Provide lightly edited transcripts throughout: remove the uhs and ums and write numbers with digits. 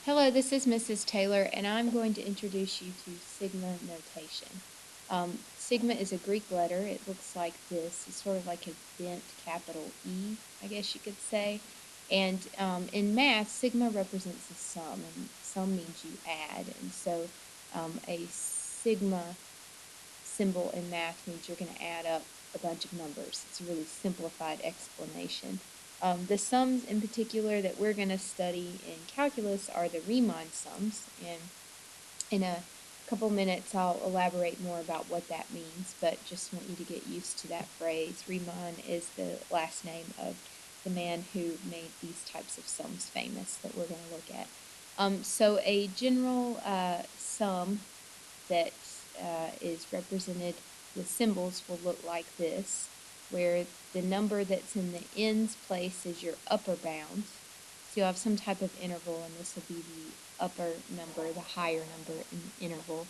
Hello, this is Mrs. Taylor, and I'm going to introduce you to sigma notation. Sigma is a Greek letter. It looks like this. It's sort of like a bent capital E, I guess you could say. And in math, sigma represents a sum, and sum means you add. And so a sigma symbol in math means you're going to add up a bunch of numbers. It's a really simplified explanation. The sums in particular that we're going to study in calculus are the Riemann sums, and in a couple minutes I'll elaborate more about what that means, but just want you to get used to that phrase. Riemann is the last name of the man who made these types of sums famous that we're going to look at. So a general sum that is represented with symbols will look like this, where the number that's in the ends place is your upper bound. So you'll have some type of interval, and this will be the upper number, the higher number in the interval.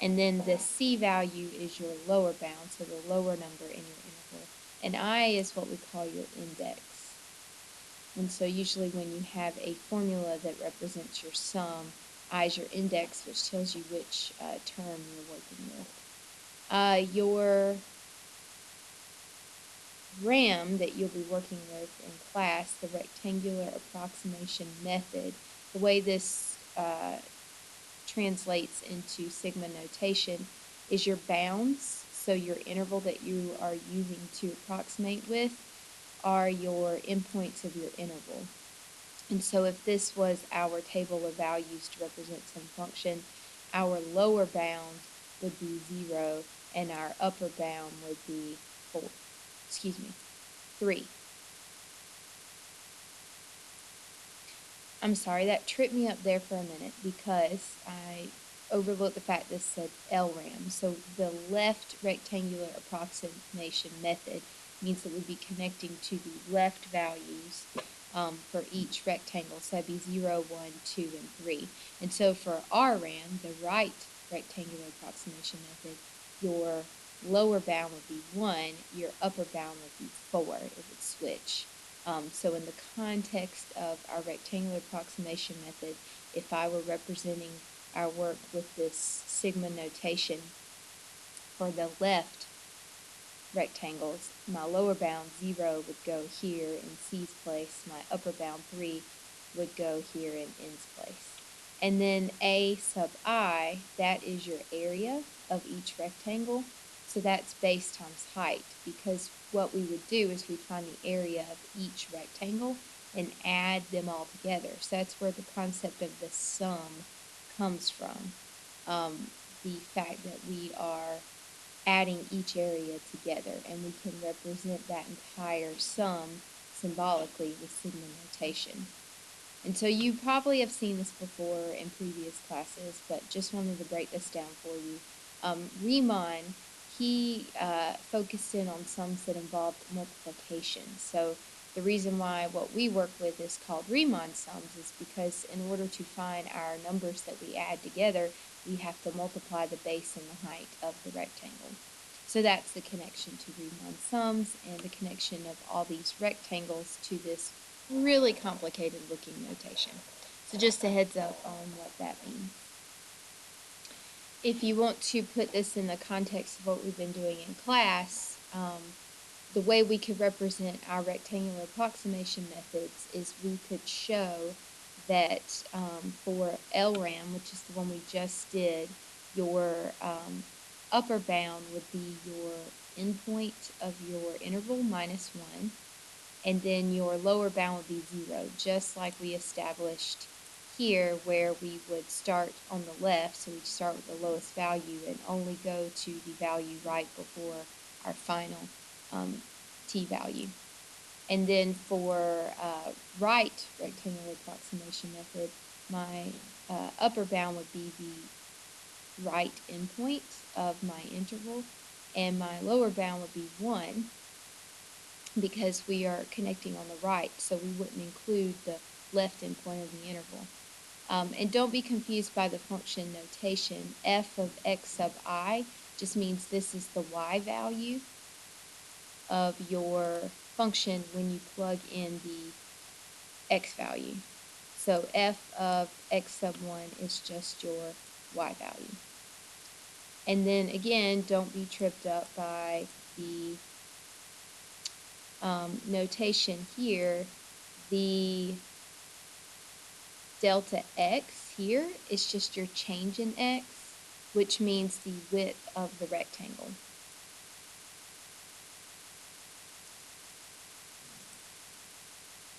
And then the C value is your lower bound, so the lower number in your interval. And I is what we call your index. And so usually when you have a formula that represents your sum, I is your index, which tells you which term you're working with. Your RAM that you'll be working with in class, the rectangular approximation method, the way this translates into sigma notation is your bounds, so your interval that you are using to approximate with are your endpoints of your interval. And so if this was our table of values to represent some function, our lower bound would be 0 and our upper bound would be 3. I'm sorry, that tripped me up there for a minute because I overlooked the fact this said LRAM. So the left rectangular approximation method means that we'd be connecting to the left values for each rectangle. So that'd be 0, 1, 2, and 3. And so for RRAM, the right rectangular approximation method, your lower bound would be 1, your upper bound would be 4. It would switch. So in the context of our rectangular approximation method, if I were representing our work with this sigma notation for the left rectangles, my lower bound 0 would go here in C's place, my upper bound 3 would go here in N's place. And then A sub I, that is your area of each rectangle. So that's base times height, because what we would do is we'd find the area of each rectangle and add them all together. So that's where the concept of the sum comes from. The fact that we are adding each area together, and we can represent that entire sum symbolically with sigma notation. And so you probably have seen this before in previous classes, but just wanted to break this down for you. Riemann, he focused in on sums that involved multiplication. So the reason why what we work with is called Riemann sums is because in order to find our numbers that we add together, we have to multiply the base and the height of the rectangle. So that's the connection to Riemann sums and the connection of all these rectangles to this really complicated looking notation. So just a heads up on what that means. If you want to put this in the context of what we've been doing in class, the way we could represent our rectangular approximation methods is we could show that for LRAM, which is the one we just did, your upper bound would be your endpoint of your interval minus 1, and then your lower bound would be 0, just like we established here where we would start on the left, so we'd start with the lowest value and only go to the value right before our final t-value. And then for right rectangular approximation method, my upper bound would be the right endpoint of my interval, and my lower bound would be 1 because we are connecting on the right, so we wouldn't include the left endpoint of the interval. And don't be confused by the function notation. F of x sub I just means this is the y value of your function when you plug in the x value. So f of x sub 1 is just your y value. And then again, don't be tripped up by the notation here. The delta x here is just your change in x, which means the width of the rectangle.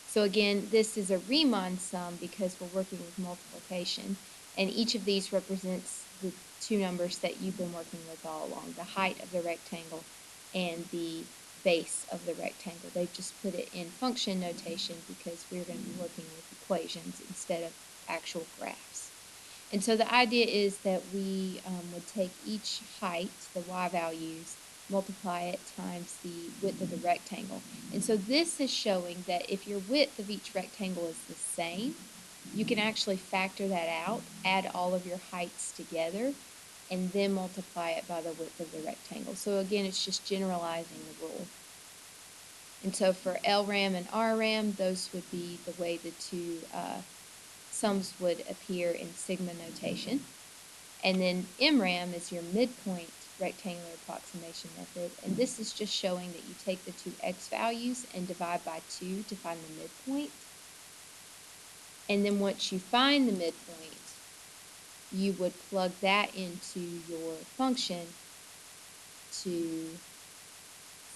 So again, this is a Riemann sum because we're working with multiplication, and each of these represents the two numbers that you've been working with all along, the height of the rectangle and the base of the rectangle. They've just put it in function notation because we're going to be working with equations instead of actual graphs. And so the idea is that we would take each height, the y values, multiply it times the width of the rectangle. And so this is showing that if your width of each rectangle is the same, you can actually factor that out, add all of your heights together, and then multiply it by the width of the rectangle. So again, it's just generalizing the rule. And so for LRAM and RRAM, those would be the way the two sums would appear in sigma notation. And then MRAM is your midpoint rectangular approximation method. And this is just showing that you take the two x values and divide by 2 to find the midpoint. And then once you find the midpoint, you would plug that into your function to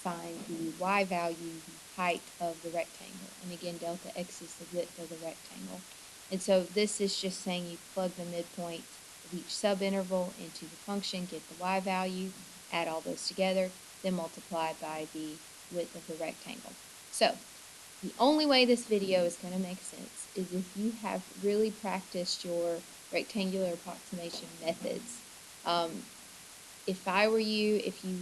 find the y value, the height of the rectangle. And again, delta x is the width of the rectangle. And so this is just saying you plug the midpoint of each subinterval into the function, get the y value, add all those together, then multiply by the width of the rectangle. So the only way this video is going to make sense is if you have really practiced your rectangular approximation methods. If I were you, if you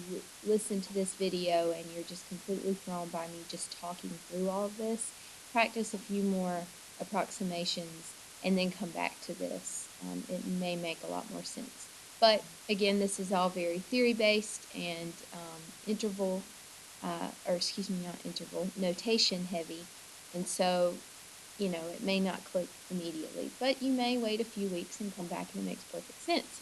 listen to this video and you're just completely thrown by me just talking through all of this, practice a few more approximations and then come back to this. It may make a lot more sense. But again, this is all very theory-based and interval, not interval, notation heavy. And so, it may not click immediately, but you may wait a few weeks and come back and it makes perfect sense.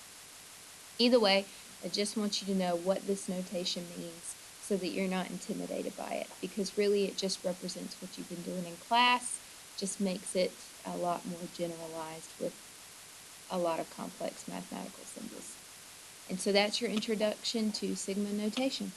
Either way, I just want you to know what this notation means so that you're not intimidated by it, because really it just represents what you've been doing in class, just makes it a lot more generalized with a lot of complex mathematical symbols. And so that's your introduction to sigma notation.